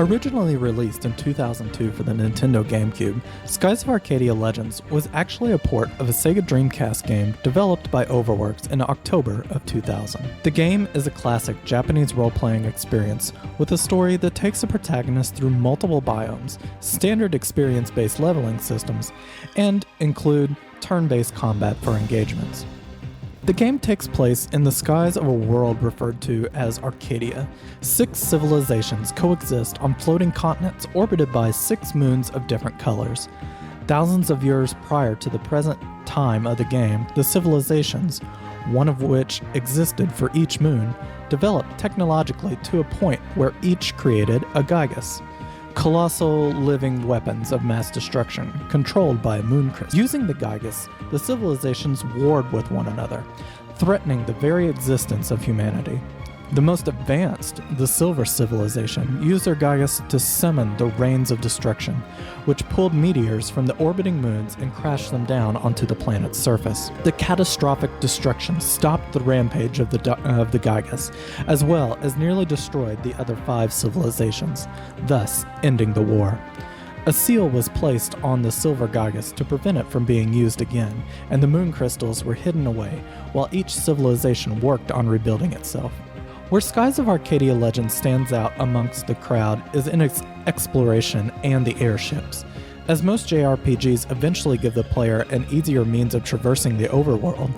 Originally released in 2002 for the Nintendo GameCube, Skies of Arcadia Legends was actually a port of a Sega Dreamcast game developed by Overworks in October of 2000. The game is a classic Japanese role-playing experience with a story that takes the protagonist through multiple biomes, standard experience-based leveling systems, and include turn-based combat for engagements. The game takes place in the skies of a world referred to as Arcadia. 6 civilizations coexist on floating continents orbited by 6 moons of different colors. Thousands of years prior to the present time of the game, the civilizations, one of which existed for each moon, developed technologically to a point where each created a Gygus. Colossal living weapons of mass destruction, controlled by a moon crystal. Using the Gygus, the civilizations warred with one another, threatening the very existence of humanity. The most advanced, the Silver Civilization, used their Gygus to summon the rains of destruction, which pulled meteors from the orbiting moons and crashed them down onto the planet's surface. The catastrophic destruction stopped the rampage of the Gygus, as well as nearly destroyed the other 5 civilizations, thus ending the war. A seal was placed on the Silver Gygus to prevent it from being used again, and the moon crystals were hidden away while each civilization worked on rebuilding itself. Where Skies of Arcadia Legends stands out amongst the crowd is in its exploration and the airships. As most JRPGs eventually give the player an easier means of traversing the overworld,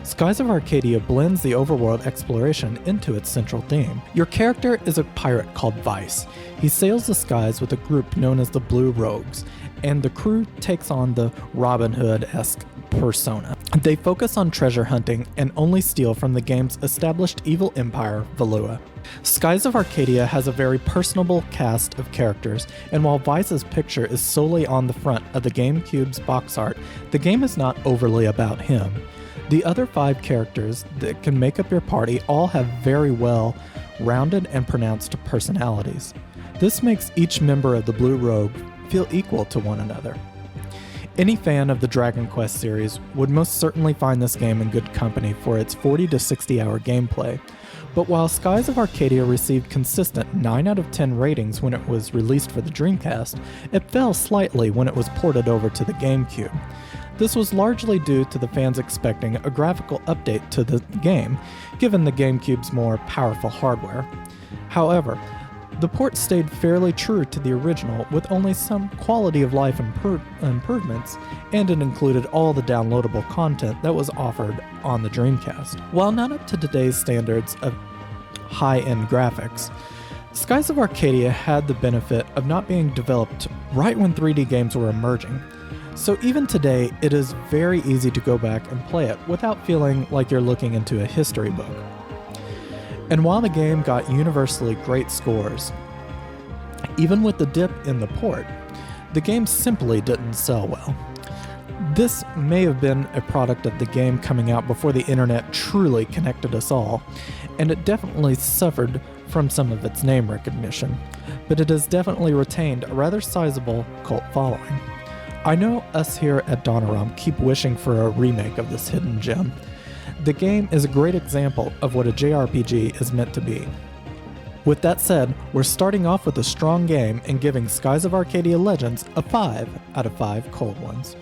Skies of Arcadia blends the overworld exploration into its central theme. Your character is a pirate called Vice. He sails the skies with a group known as the Blue Rogues, and the crew takes on the Robin Hood-esque persona. They focus on treasure hunting and only steal from the game's established evil empire, Valua. Skies of Arcadia has a very personable cast of characters, and while Vice's picture is solely on the front of the GameCube's box art, the game is not overly about him. The other 5 characters that can make up your party all have very well-rounded and pronounced personalities. This makes each member of the Blue Rogue feel equal to one another. Any fan of the Dragon Quest series would most certainly find this game in good company for its 40 to 60 hour gameplay, but while Skies of Arcadia received consistent 9 out of 10 ratings when it was released for the Dreamcast, it fell slightly when it was ported over to the GameCube. This was largely due to the fans expecting a graphical update to the game, given the GameCube's more powerful hardware. However, the port stayed fairly true to the original with only some quality of life improvements, and it included all the downloadable content that was offered on the Dreamcast. While not up to today's standards of high-end graphics, Skies of Arcadia had the benefit of not being developed right when 3D games were emerging. So even today, it is very easy to go back and play it without feeling like you're looking into a history book. And while the game got universally great scores, even with the dip in the port, the game simply didn't sell well. This may have been a product of the game coming out before the internet truly connected us all, and it definitely suffered from some of its name recognition, but it has definitely retained a rather sizable cult following. I know us here at Donaram keep wishing for a remake of this hidden gem. The game is a great example of what a JRPG is meant to be. With that said, we're starting off with a strong game and giving Skies of Arcadia Legends a 5 out of 5 cold ones.